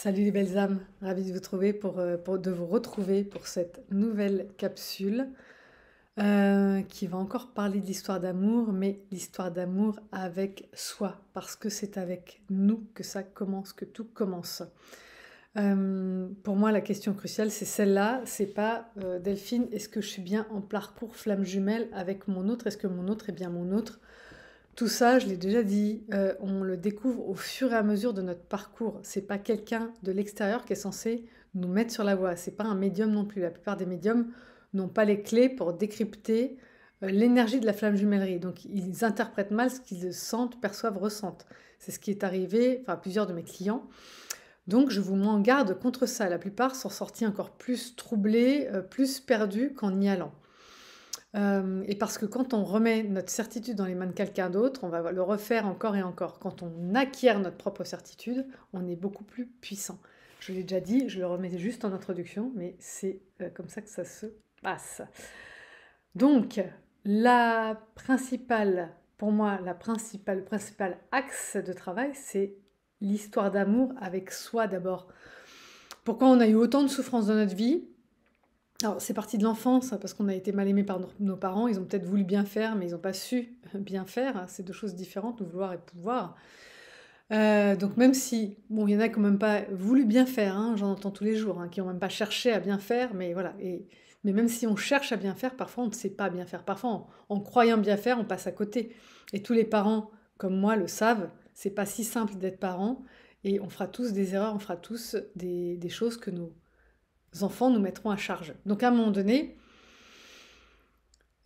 Salut les belles âmes, ravie de vous trouver de vous retrouver pour cette nouvelle capsule qui va encore parler de l'histoire d'amour, mais l'histoire d'amour avec soi, parce que c'est avec nous que ça commence, que tout commence. Pour moi, la question cruciale, c'est celle-là, c'est pas Delphine, est-ce que je suis bien en parcours flamme jumelle avec mon autre, est-ce que mon autre est bien mon autre? Tout ça, je l'ai déjà dit, on le découvre au fur et à mesure de notre parcours. C'est pas quelqu'un de l'extérieur qui est censé nous mettre sur la voie. C'est pas un médium non plus. La plupart des médiums n'ont pas les clés pour décrypter l'énergie de la flamme jumellerie. Donc ils interprètent mal ce qu'ils sentent, perçoivent, ressentent. C'est ce qui est arrivé à plusieurs de mes clients. Donc je vous mets en garde contre ça. La plupart sont sortis encore plus troublés, plus perdus qu'en y allant. Et parce que quand on remet notre certitude dans les mains de quelqu'un d'autre, on va le refaire encore et encore. Quand on acquiert notre propre certitude, on est beaucoup plus puissant. Je l'ai déjà dit, je le remets juste en introduction, mais c'est comme ça que ça se passe. Donc, pour moi, le principal axe de travail, c'est l'histoire d'amour avec soi d'abord. Pourquoi on a eu autant de souffrances dans notre vie? Alors, c'est parti de l'enfance, parce qu'on a été mal aimés par nos parents. Ils ont peut-être voulu bien faire, mais ils n'ont pas su bien faire. C'est deux choses différentes, vouloir et pouvoir. Donc même si, bon, il y en a qui n'ont même pas voulu bien faire, hein, j'en entends tous les jours, hein, qui n'ont même pas cherché à bien faire, mais voilà. Mais même si on cherche à bien faire, parfois on ne sait pas bien faire. Parfois, en croyant bien faire, on passe à côté. Et tous les parents, comme moi, le savent. C'est pas si simple d'être parent. Et on fera tous des erreurs, on fera tous des choses que nos enfants nous mettront à charge. Donc à un moment donné,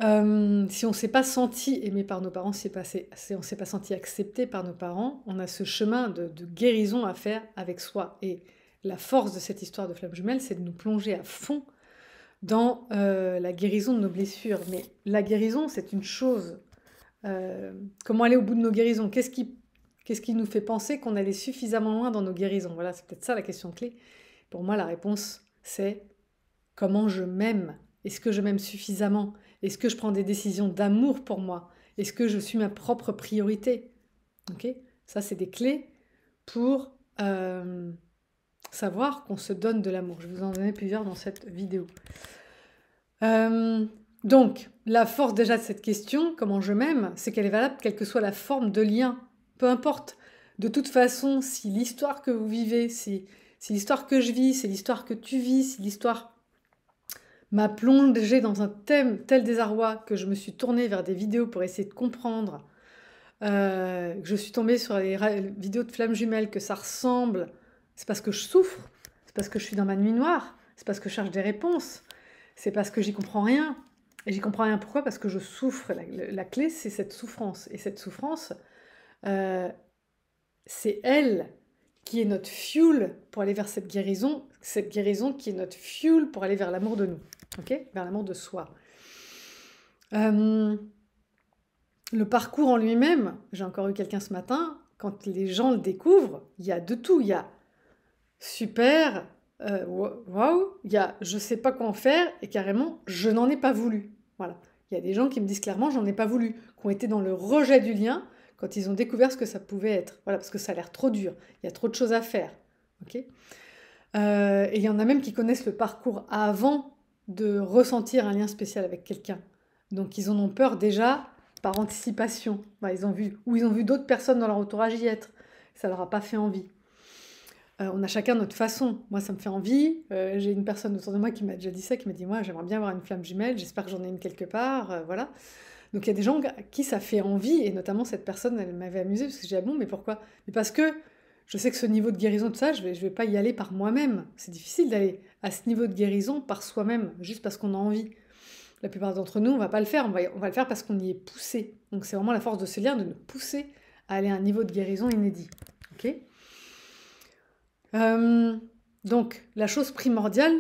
si on ne s'est pas senti aimé par nos parents, si on ne s'est pas senti accepté par nos parents, on a ce chemin de guérison à faire avec soi. Et la force de cette histoire de flamme jumelle, c'est de nous plonger à fond dans la guérison de nos blessures. Mais la guérison, c'est une chose. Comment aller au bout de nos guérisons? Qu'est-ce qui nous fait penser qu'on allait suffisamment loin dans nos guérisons? Voilà, c'est peut-être ça la question clé. Pour moi, la réponse, c'est comment je m'aime. Est-ce que je m'aime suffisamment? Est-ce que je prends des décisions d'amour pour moi? Est-ce que je suis ma propre priorité? Ok. Ça, c'est des clés pour savoir qu'on se donne de l'amour. Je vais vous en donner plusieurs dans cette vidéo. Donc, la force déjà de cette question, comment je m'aime, c'est qu'elle est valable quelle que soit la forme de lien. Peu importe. De toute façon, si l'histoire que vous vivez, si l'histoire que je vis, c'est l'histoire que tu vis, si l'histoire m'a plongée dans un tel désarroi que je me suis tournée vers des vidéos pour essayer de comprendre, que je suis tombée sur les vidéos de flammes jumelles, que ça ressemble, c'est parce que je souffre, c'est parce que je suis dans ma nuit noire, c'est parce que je cherche des réponses, c'est parce que j'y comprends rien. Et j'y comprends rien pourquoi? Parce que je souffre. La clé, c'est cette souffrance. Et cette souffrance, c'est elle qui est notre fuel pour aller vers cette guérison qui est notre fuel pour aller vers l'amour de nous, ok? Vers l'amour de soi. Le parcours en lui-même, j'ai encore eu quelqu'un ce matin, quand les gens le découvrent, il y a de tout. Il y a super, waouh, il y a je sais pas quoi en faire, et carrément, je n'en ai pas voulu. Voilà. Il y a des gens qui me disent clairement, j'en ai pas voulu, qui ont été dans le rejet du lien quand ils ont découvert ce que ça pouvait être. Voilà, parce que ça a l'air trop dur, il y a trop de choses à faire. Ok. Et il y en a même qui connaissent le parcours avant de ressentir un lien spécial avec quelqu'un. Donc ils en ont peur déjà par anticipation. Bah, ils ont vu d'autres personnes dans leur entourage y être. Ça leur a pas fait envie. On a chacun notre façon. Moi, ça me fait envie. J'ai une personne autour de moi qui m'a déjà dit ça, qui m'a dit, moi, j'aimerais bien avoir une flamme jumelle, j'espère que j'en ai une quelque part, voilà. Donc il y a des gens à qui ça fait envie, et notamment cette personne, elle m'avait amusée, parce que j'ai dit, ah bon, mais pourquoi? Mais parce que je sais que ce niveau de guérison, tout ça, je vais pas y aller par moi-même. C'est difficile d'aller à ce niveau de guérison par soi-même, juste parce qu'on a envie. La plupart d'entre nous, on va pas le faire, on va le faire parce qu'on y est poussé. Donc c'est vraiment la force de ce lien de nous pousser à aller à un niveau de guérison inédit. Ok. Donc, la chose primordiale,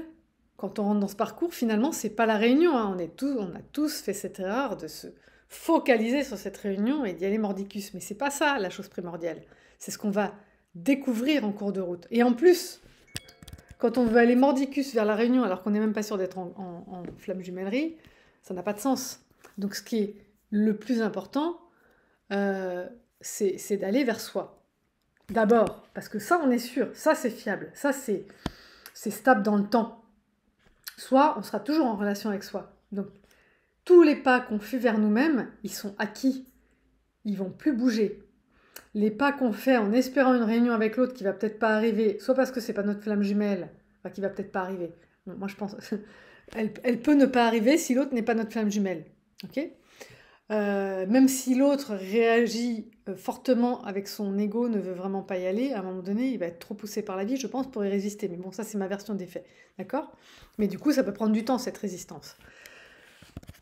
quand on rentre dans ce parcours, finalement, c'est pas la réunion. Hein. On a tous fait cette erreur de se focaliser sur cette réunion et d'y aller mordicus. Mais c'est pas ça la chose primordiale. C'est ce qu'on va découvrir en cours de route. Et en plus, quand on veut aller mordicus vers la réunion alors qu'on n'est même pas sûr d'être en flamme jumellerie, ça n'a pas de sens. Donc, ce qui est le plus important, c'est d'aller vers soi. D'abord, parce que ça, on est sûr, ça, c'est fiable, ça, c'est stable dans le temps. Soit, on sera toujours en relation avec soi. Donc, tous les pas qu'on fait vers nous-mêmes, ils sont acquis. Ils vont plus bouger. Les pas qu'on fait en espérant une réunion avec l'autre qui va peut-être pas arriver, soit parce que c'est pas notre flamme jumelle, enfin qui va peut-être pas arriver. Bon, moi, je pense, elle peut ne pas arriver si l'autre n'est pas notre flamme jumelle. Ok. Même si l'autre réagit fortement avec son ego, ne veut vraiment pas y aller, à un moment donné, il va être trop poussé par la vie, je pense, pour y résister. Mais bon, ça, c'est ma version des faits. D'accord? Mais du coup, ça peut prendre du temps, cette résistance.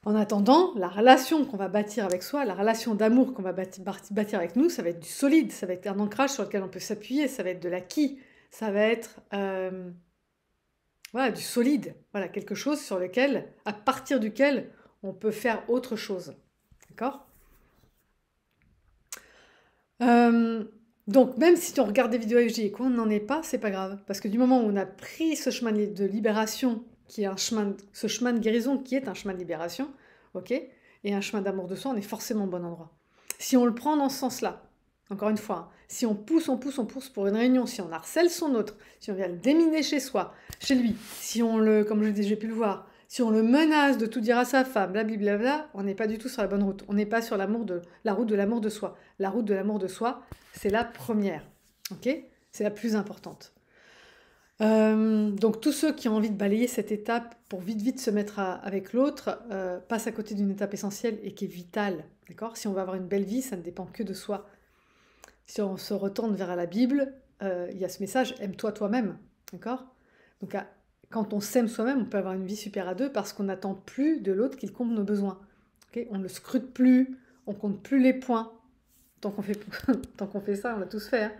En attendant, la relation qu'on va bâtir avec soi, la relation d'amour qu'on va bâtir avec nous, ça va être du solide, ça va être un ancrage sur lequel on peut s'appuyer, ça va être de l'acquis, ça va être voilà, du solide, voilà, quelque chose sur lequel, à partir duquel on peut faire autre chose. D'accord? Donc, même si on regarde des vidéos FJ et qu'on n'en est pas, c'est pas grave. Parce que du moment où on a pris ce chemin de libération, qui est ce chemin de guérison qui est un chemin de libération, ok, et un chemin d'amour de soi, on est forcément au bon endroit. Si on le prend dans ce sens-là, encore une fois, hein, si on pousse pour une réunion, si on harcèle son autre, si on vient le déminer chez soi, chez lui, si on le, comme je dis, j'ai pu le voir, si on le menace de tout dire à sa femme, blablabla, on n'est pas du tout sur la bonne route. On n'est pas sur la route de l'amour de soi. La route de l'amour de soi, c'est la première. Ok? C'est la plus importante. Donc tous ceux qui ont envie de balayer cette étape pour vite se mettre avec l'autre passent à côté d'une étape essentielle et qui est vitale. D'accord? Si on veut avoir une belle vie, ça ne dépend que de soi. Si on se retourne vers la Bible, il y a ce message, aime-toi toi-même. D'accord? Donc quand on s'aime soi-même, on peut avoir une vie super à deux parce qu'on n'attend plus de l'autre qu'il comble nos besoins. Okay? On ne le scrute plus, on compte plus les points. Tant qu'on fait, tant qu'on fait ça, on l'a tous fait. Hein.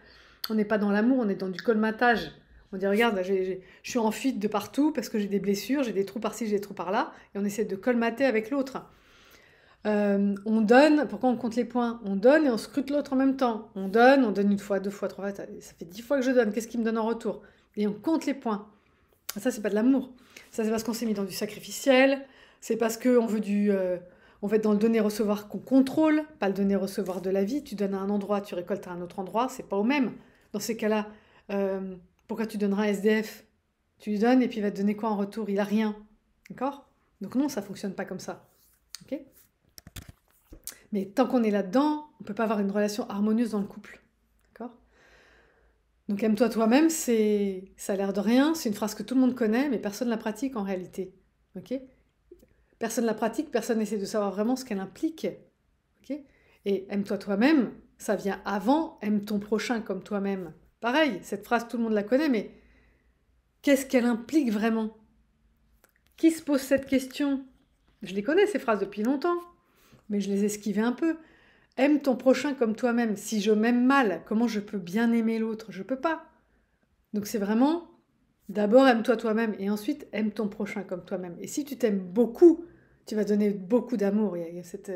On n'est pas dans l'amour, on est dans du colmatage. On dit, regarde, je suis en fuite de partout parce que j'ai des blessures, j'ai des trous par-ci, j'ai des trous par-là. Et on essaie de colmater avec l'autre. On donne, pourquoi on compte les points? On donne et on scrute l'autre en même temps. On donne une fois, 2 fois, 3 fois, ça fait 10 fois que je donne, qu'est-ce qu'il me donne en retour? Et on compte les points. Ça, c'est pas de l'amour. Ça, c'est parce qu'on s'est mis dans du sacrificiel, c'est parce qu'on veut on va être dans le donner-recevoir qu'on contrôle, pas le donner-recevoir de la vie. Tu donnes à un endroit, tu récoltes à un autre endroit, c'est pas au même. Dans ces cas-là, pourquoi tu donneras à SDF? Tu lui donnes et puis il va te donner quoi en retour? Il a rien. D'accord? Donc non, ça fonctionne pas comme ça. Ok? Mais tant qu'on est là-dedans, on ne peut pas avoir une relation harmonieuse dans le couple. D'accord? Donc aime-toi toi-même, ça a l'air de rien, c'est une phrase que tout le monde connaît, mais personne ne la pratique en réalité. Ok? Personne ne la pratique, personne n'essaie de savoir vraiment ce qu'elle implique. Ok? Et aime-toi toi-même, ça vient avant aime ton prochain comme toi-même. Pareil, cette phrase, tout le monde la connaît, mais qu'est-ce qu'elle implique vraiment? Qui se pose cette question? Je les connais, ces phrases, depuis longtemps, mais je les esquivais un peu. Aime ton prochain comme toi-même. Si je m'aime mal, comment je peux bien aimer l'autre? Je peux pas. Donc c'est vraiment, d'abord aime-toi toi-même et ensuite aime ton prochain comme toi-même. Et si tu t'aimes beaucoup, tu vas donner beaucoup d'amour. Il y a cette...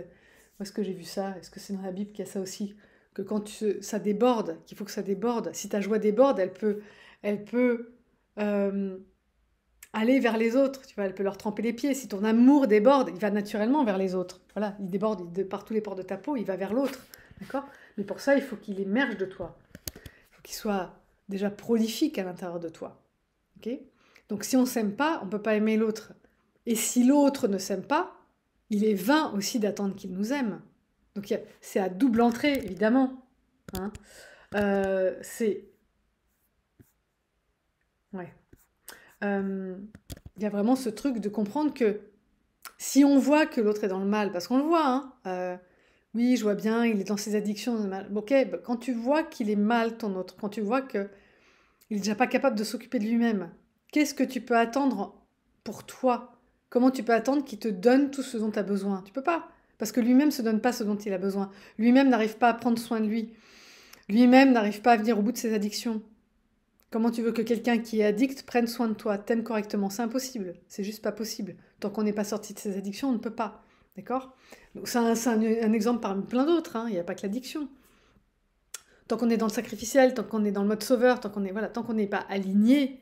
Où est-ce que j'ai vu ça? Est-ce que c'est dans la Bible qu'il y a ça aussi? Que quand ça déborde, qu'il faut que ça déborde. Si ta joie déborde, elle peut aller vers les autres. Tu vois, elle peut leur tremper les pieds. Si ton amour déborde, il va naturellement vers les autres. Voilà, il déborde par tous les pores de ta peau, il va vers l'autre. D'accord? Mais pour ça, il faut qu'il émerge de toi. Il faut qu'il soit déjà prolifique à l'intérieur de toi. Ok? Donc si on ne s'aime pas, on ne peut pas aimer l'autre. Et si l'autre ne s'aime pas, il est vain aussi d'attendre qu'il nous aime. Donc c'est à double entrée, évidemment. Hein. C'est... Ouais. Il y a vraiment ce truc de comprendre que si on voit que l'autre est dans le mal, parce qu'on le voit, hein, oui, je vois bien, il est dans ses addictions, ok, bah, quand tu vois qu'il est mal ton autre, quand tu vois qu'il est déjà pas capable de s'occuper de lui-même, qu'est-ce que tu peux attendre pour toi? Comment tu peux attendre qu'il te donne tout ce dont tu as besoin? Tu peux pas, parce que lui-même se donne pas ce dont il a besoin. Lui-même n'arrive pas à prendre soin de lui. Lui-même n'arrive pas à venir au bout de ses addictions. Comment tu veux que quelqu'un qui est addict prenne soin de toi, t'aime correctement? C'est impossible, c'est juste pas possible. Tant qu'on n'est pas sorti de ses addictions, on ne peut pas. D'accord? Donc c'est un exemple parmi plein d'autres, hein. Il n'y a pas que l'addiction. Tant qu'on est dans le sacrificiel, tant qu'on est dans le mode sauveur, tant qu'on n'est pas aligné,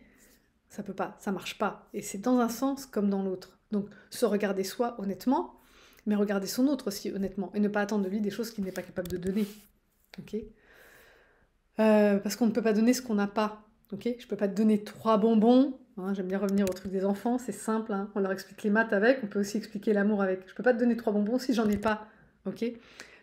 ça peut pas, ça marche pas. Et c'est dans un sens comme dans l'autre. Donc se regarder soi honnêtement, mais regarder son autre aussi honnêtement, et ne pas attendre de lui des choses qu'il n'est pas capable de donner. Ok? parce qu'on ne peut pas donner ce qu'on n'a pas. Ok, je peux pas te donner 3 bonbons. Hein, j'aime bien revenir au truc des enfants, c'est simple. Hein, on leur explique les maths avec, on peut aussi expliquer l'amour avec. Je peux pas te donner 3 bonbons si j'en ai pas. Ok,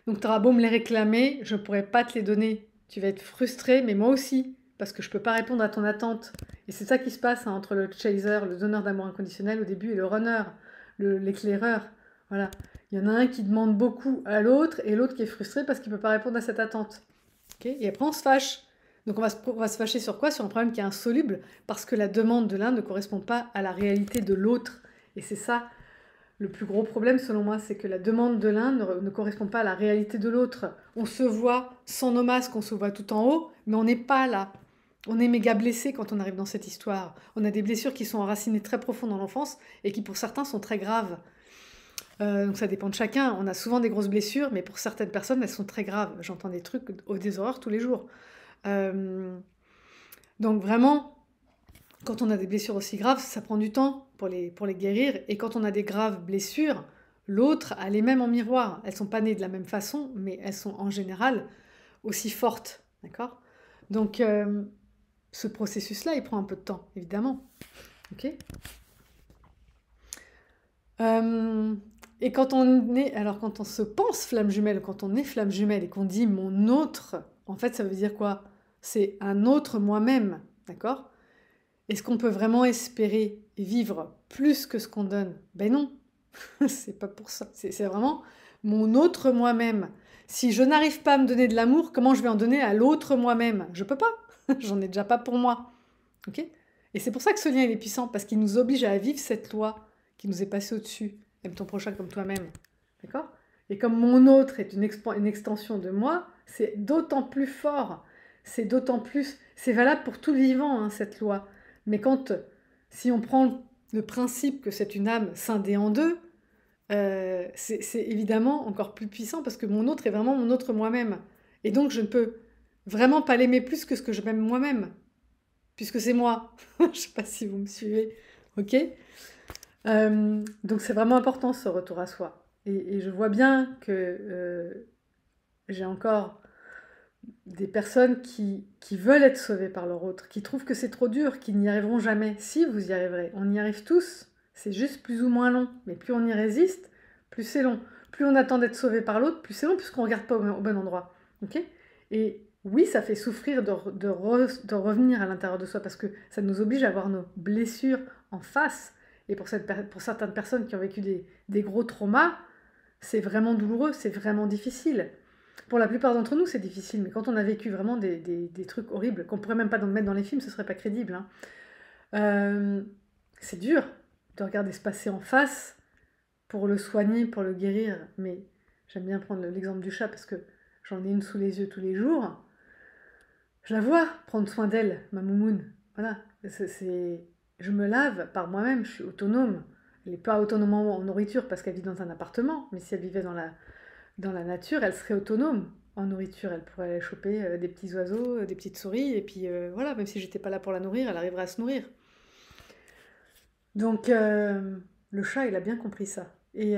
donc tu auras beau me les réclamer, je pourrai pas te les donner. Tu vas être frustré, mais moi aussi, parce que je peux pas répondre à ton attente. Et c'est ça qui se passe hein, entre le chaser, le donneur d'amour inconditionnel au début, et le runner, l'éclaireur. Voilà. Il y en a un qui demande beaucoup à l'autre et l'autre qui est frustré parce qu'il ne peut pas répondre à cette attente. Okay, et après, on se fâche. Donc, on va se fâcher sur quoi? Sur un problème qui est insoluble parce que la demande de l'un ne correspond pas à la réalité de l'autre. Et c'est ça le plus gros problème, selon moi, c'est que la demande de l'un ne correspond pas à la réalité de l'autre. On se voit sans nos masques, on se voit tout en haut, mais on n'est pas là. On est méga blessé quand on arrive dans cette histoire. On a des blessures qui sont enracinées très profond dans l'enfance et qui, pour certains, sont très graves. Donc ça dépend de chacun. On a souvent des grosses blessures, mais pour certaines personnes, elles sont très graves. J'entends des trucs, des horreurs tous les jours. Donc vraiment, quand on a des blessures aussi graves, ça prend du temps pour les guérir. Et quand on a des graves blessures, l'autre a les mêmes en miroir. Elles sont pas nées de la même façon, mais elles sont en général aussi fortes. D'accord? Donc ce processus-là, il prend un peu de temps, évidemment. Ok? Et quand quand on se pense flamme jumelle, quand on est flamme jumelle et qu'on dit mon autre, en fait, ça veut dire quoi? C'est un autre moi-même, d'accord? Est-ce qu'on peut vraiment espérer vivre plus que ce qu'on donne? Ben non, c'est pas pour ça. C'est vraiment mon autre moi-même. Si je n'arrive pas à me donner de l'amour, comment je vais en donner à l'autre moi-même? Je peux pas. J'en ai déjà pas pour moi. Ok? Et c'est pour ça que ce lien il est puissant, parce qu'il nous oblige à vivre cette loi qui nous est passée au-dessus. Aime ton prochain comme toi-même. D'accord? Et comme mon autre est une extension de moi, c'est d'autant plus fort. C'est d'autant plus. C'est valable pour tout le vivant, hein, cette loi. Mais si on prend le principe que c'est une âme scindée en deux, c'est évidemment encore plus puissant parce que mon autre est vraiment mon autre moi-même. Et donc je ne peux vraiment pas l'aimer plus que ce que je m'aime moi-même, puisque c'est moi. Je ne sais pas si vous me suivez. Ok? Donc c'est vraiment important ce retour à soi. Et je vois bien que j'ai encore des personnes qui veulent être sauvées par leur autre, qui trouvent que c'est trop dur, qui n'y arriveront jamais. Si, vous y arriverez. On y arrive tous. C'est juste plus ou moins long. Mais plus on y résiste, plus c'est long. Plus on attend d'être sauvé par l'autre, plus c'est long, puisqu'on ne regarde pas au bon endroit. Ok? Et oui, ça fait souffrir de revenir à l'intérieur de soi, parce que ça nous oblige à voir nos blessures en face. Et pour certaines personnes qui ont vécu des gros traumas, c'est vraiment douloureux, c'est vraiment difficile. Pour la plupart d'entre nous, c'est difficile, mais quand on a vécu vraiment des trucs horribles, qu'on pourrait même pas mettre dans les films, ce serait pas crédible. Hein. C'est dur de regarder se passer en face pour le soigner, pour le guérir. Mais j'aime bien prendre l'exemple du chat parce que j'en ai une sous les yeux tous les jours. Je la vois prendre soin d'elle, ma moumoune. Voilà, je me lave par moi-même, je suis autonome. Elle n'est pas autonome en nourriture parce qu'elle vit dans un appartement, mais si elle vivait dans la nature, elle serait autonome en nourriture. Elle pourrait aller choper des petits oiseaux, des petites souris, et puis voilà, même si j'étais pas là pour la nourrir, elle arriverait à se nourrir. Donc le chat, il a bien compris ça. Et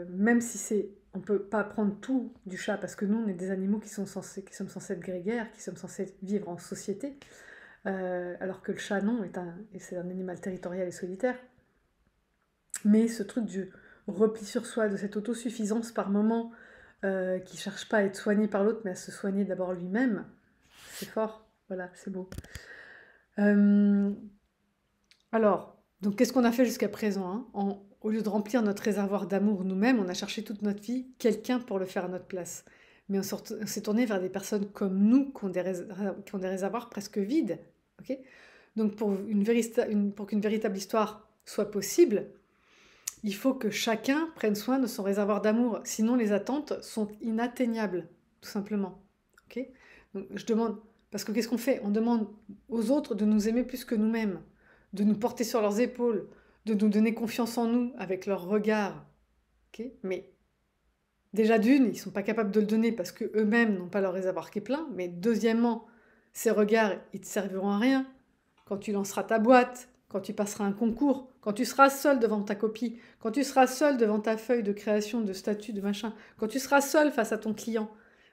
même si on peut pas prendre tout du chat, parce que nous, on est des animaux qui sommes censés être grégaires, qui sommes censés vivre en société, alors que le chat, non, c'est un animal territorial et solitaire. Mais ce truc du repli sur soi, de cette autosuffisance par moment, qui cherche pas à être soigné par l'autre, mais à se soigner d'abord lui-même, c'est fort. Voilà, c'est beau. Alors, donc qu'est-ce qu'on a fait jusqu'à présent, hein? Au lieu de remplir notre réservoir d'amour nous-mêmes, on a cherché toute notre vie quelqu'un pour le faire à notre place. Mais on s'est tourné vers des personnes comme nous qui ont des réservoirs presque vides. Ok? Donc pour qu'une véritable histoire soit possible, il faut que chacun prenne soin de son réservoir d'amour. Sinon, les attentes sont inatteignables, tout simplement. Ok? Donc je demande, parce que qu'est-ce qu'on fait? On demande aux autres de nous aimer plus que nous-mêmes, de nous porter sur leurs épaules, de nous donner confiance en nous avec leur regard. Ok? Mais déjà d'une, ils ne sont pas capables de le donner parce qu'eux-mêmes n'ont pas leur réservoir qui est plein. Mais deuxièmement, ces regards, ils ne te serviront à rien. Quand tu lanceras ta boîte, quand tu passeras un concours, quand tu seras seul devant ta copie, quand tu seras seul devant ta feuille de création, de statut, de machin, quand tu seras seul face à ton client,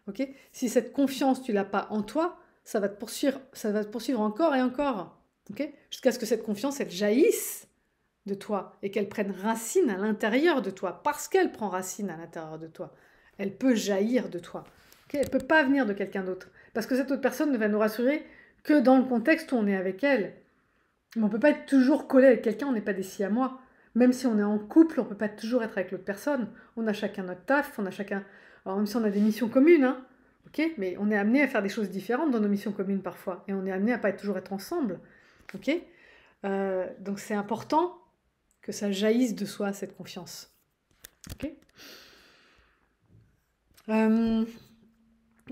ok? Si cette confiance, tu l'as pas en toi, ça va te poursuivre encore et encore, ok? Jusqu'à ce que cette confiance, elle jaillisse de toi et qu'elle prenne racine à l'intérieur de toi, parce qu'elle prend racine à l'intérieur de toi. Elle peut jaillir de toi, ok? Elle ne peut pas venir de quelqu'un d'autre, parce que cette autre personne ne va nous rassurer que dans le contexte où on est avec elle. Mais on ne peut pas être toujours collé avec quelqu'un, on n'est pas des siamois. Même si on est en couple, on ne peut pas toujours être avec l'autre personne. On a chacun notre taf, on a chacun... Alors même si on a des missions communes, hein, ok, mais on est amené à faire des choses différentes dans nos missions communes parfois. Et on est amené à pas toujours être ensemble. Ok. Donc c'est important que ça jaillisse de soi, cette confiance. Ok.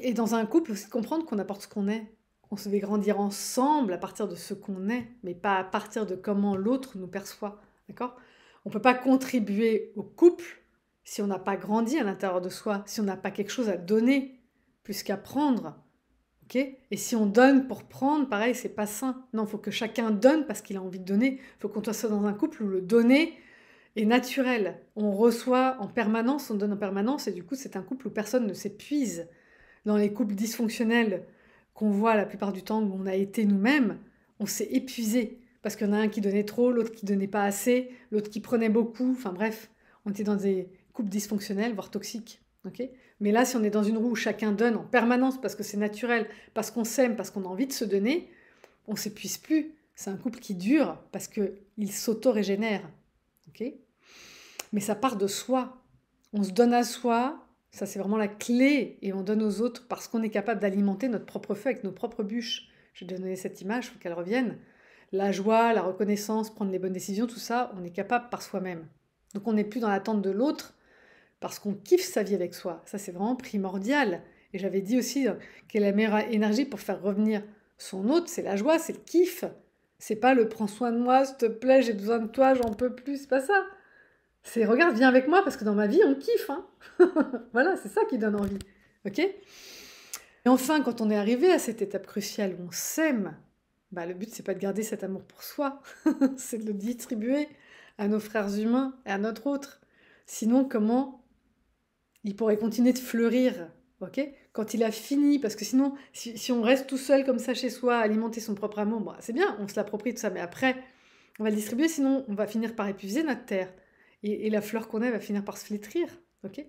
Et dans un couple, aussi de comprendre qu'on apporte ce qu'on est. On se fait grandir ensemble à partir de ce qu'on est, mais pas à partir de comment l'autre nous perçoit. D'accord? On ne peut pas contribuer au couple si on n'a pas grandi à l'intérieur de soi, si on n'a pas quelque chose à donner, plus qu'à prendre. Ok? Et si on donne pour prendre, pareil, c'est pas sain. Non, il faut que chacun donne parce qu'il a envie de donner. Il faut qu'on soit dans un couple où le donner est naturel. On reçoit en permanence, on donne en permanence, et du coup, c'est un couple où personne ne s'épuise. Dans les couples dysfonctionnels qu'on voit la plupart du temps où on a été nous-mêmes, on s'est épuisé. Parce qu'il y en a un qui donnait trop, l'autre qui donnait pas assez, l'autre qui prenait beaucoup. Enfin bref, on était dans des couples dysfonctionnels, voire toxiques. Okay, mais là, si on est dans une roue où chacun donne en permanence parce que c'est naturel, parce qu'on s'aime, parce qu'on a envie de se donner, on ne s'épuise plus. C'est un couple qui dure parce qu'il s'auto-régénère. Okay, mais ça part de soi. On se donne à soi, ça c'est vraiment la clé, et on donne aux autres parce qu'on est capable d'alimenter notre propre feu avec nos propres bûches. Je vais donner cette image, il faut qu'elle revienne. La joie, la reconnaissance, prendre les bonnes décisions, tout ça, on est capable par soi-même. Donc on n'est plus dans l'attente de l'autre parce qu'on kiffe sa vie avec soi. Ça c'est vraiment primordial. Et j'avais dit aussi quelle est la meilleure énergie pour faire revenir son autre, c'est la joie, c'est le kiff. C'est pas le prends soin de moi, s'il te plaît, j'ai besoin de toi, j'en peux plus, c'est pas ça. C'est regarde, viens avec moi parce que dans ma vie, on kiffe. Hein. Voilà, c'est ça qui donne envie. Ok? Et enfin, quand on est arrivé à cette étape cruciale où on s'aime, bah, le but, c'est pas de garder cet amour pour soi, c'est de le distribuer à nos frères humains et à notre autre. Sinon, comment il pourrait continuer de fleurir, ok? Quand il a fini, parce que sinon, si on reste tout seul comme ça chez soi, alimenter son propre amour, bah, c'est bien, on se l'approprie tout ça, mais après, on va le distribuer, sinon on va finir par épuiser notre terre. Et la fleur qu'on a va finir par se flétrir, ok?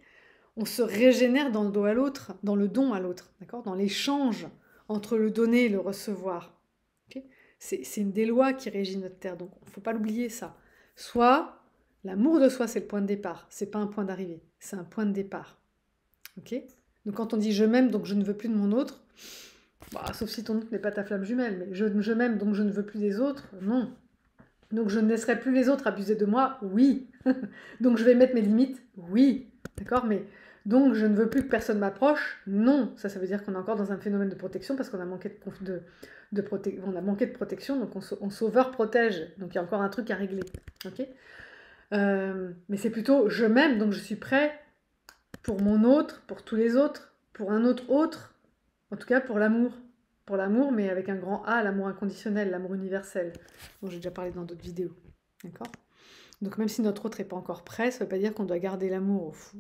On se régénère dans le dos à l'autre, dans le don à l'autre, d'accord? Dans l'échange entre le donner et le recevoir. Okay, c'est une des lois qui régit notre terre, donc il ne faut pas l'oublier ça. Soit l'amour de soi, c'est le point de départ, c'est pas un point d'arrivée, c'est un point de départ. Ok? Donc quand on dit je m'aime, donc je ne veux plus de mon autre, bah, sauf si ton autre n'est pas ta flamme jumelle, mais je m'aime, donc je ne veux plus des autres, non. Donc je ne laisserai plus les autres abuser de moi, oui. Donc je vais mettre mes limites, oui. D'accord? Mais donc je ne veux plus que personne m'approche, non. Ça veut dire qu'on est encore dans un phénomène de protection parce qu'on a manqué on a manqué de protection, donc on s'over-protège. Donc il y a encore un truc à régler. Ok? Mais c'est plutôt je m'aime, donc je suis prêt pour mon autre, pour tous les autres, pour un autre, en tout cas pour l'amour. Pour l'amour, mais avec un grand A, l'amour inconditionnel, l'amour universel, dont j'ai déjà parlé dans d'autres vidéos. D'accord? Donc même si notre autre n'est pas encore prêt, ça ne veut pas dire qu'on doit garder l'amour au fou.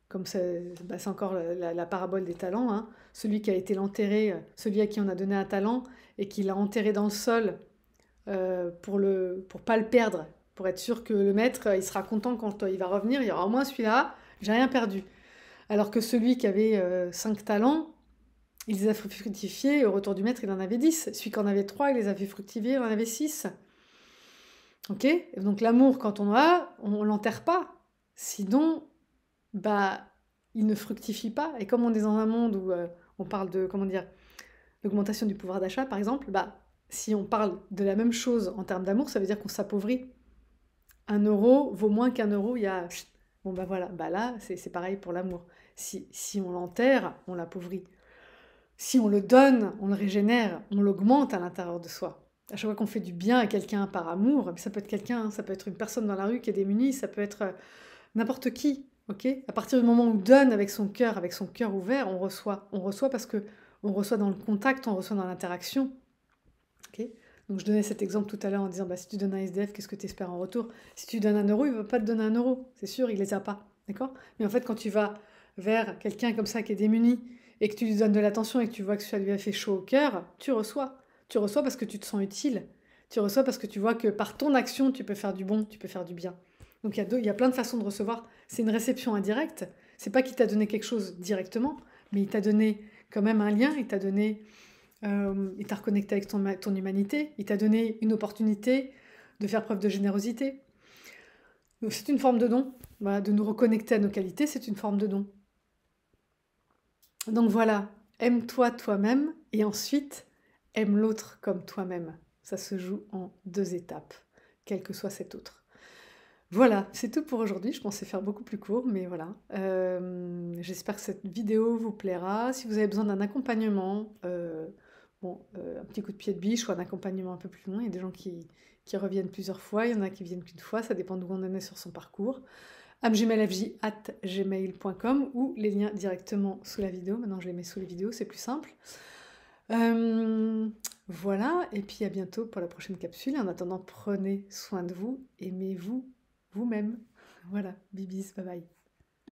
Comme c'est encore la parabole des talents. Hein. Celui qui a été l'enterré, celui à qui on a donné un talent et qui l'a enterré dans le sol pour pas le perdre, pour être sûr que le maître, il sera content quand il va revenir, il y aura au moins celui-là, j'ai rien perdu. Alors que celui qui avait 5 talents, il les a fait fructifier, et au retour du maître, il en avait 10. Celui qui en avait 3, il les a fait fructifier, il en avait 6. Ok? Et donc l'amour, quand on a, on l'enterre pas. Sinon, bah, il ne fructifie pas. Et comme on est dans un monde où on parle de, comment dire, l'augmentation du pouvoir d'achat, par exemple, bah, si on parle de la même chose en termes d'amour, ça veut dire qu'on s'appauvrit. 1 euro vaut moins qu'1 euro, il y a... Bon, bah voilà, bah là, c'est pareil pour l'amour. Si on l'enterre, on l'appauvrit. Si on le donne, on le régénère, on l'augmente à l'intérieur de soi. À chaque fois qu'on fait du bien à quelqu'un par amour, ça peut être quelqu'un, ça peut être une personne dans la rue qui est démunie, ça peut être n'importe qui, ok? À partir du moment où on donne avec son cœur ouvert, on reçoit. On reçoit parce que on reçoit dans le contact, on reçoit dans l'interaction, ok? Donc je donnais cet exemple tout à l'heure en disant, bah, si tu donnes un SDF, qu'est-ce que tu espères en retour? Si tu donnes 1 euro, il ne va pas te donner 1 euro, c'est sûr, il les a pas, d'accord? Mais en fait, quand tu vas vers quelqu'un comme ça qui est démuni, et que tu lui donnes de l'attention et que tu vois que ça lui a fait chaud au cœur, tu reçois. Tu reçois parce que tu te sens utile. Tu reçois parce que tu vois que par ton action, tu peux faire du bon, tu peux faire du bien. Donc il y a plein de façons de recevoir. C'est une réception indirecte. C'est pas qu'il t'a donné quelque chose directement, mais il t'a donné quand même un lien, il t'a reconnecté avec ton humanité, il t'a donné une opportunité de faire preuve de générosité. Donc c'est une forme de don. Voilà, de nous reconnecter à nos qualités, c'est une forme de don. Donc voilà, aime-toi toi-même et ensuite aime l'autre comme toi-même. Ça se joue en 2 étapes, quel que soit cet autre. Voilà, c'est tout pour aujourd'hui. Je pensais faire beaucoup plus court, mais voilà. J'espère que cette vidéo vous plaira. Si vous avez besoin d'un accompagnement, un petit coup de pied de biche ou un accompagnement un peu plus long, il y a des gens qui reviennent plusieurs fois, il y en a qui viennent qu'une fois, ça dépend d'où on en est sur son parcours. amgemelfj@gmail.com ou les liens directement sous la vidéo. Maintenant, je les mets sous les vidéos, c'est plus simple. Voilà, et puis à bientôt pour la prochaine capsule. En attendant, prenez soin de vous, aimez-vous vous-même. Voilà, bibis, bye bye.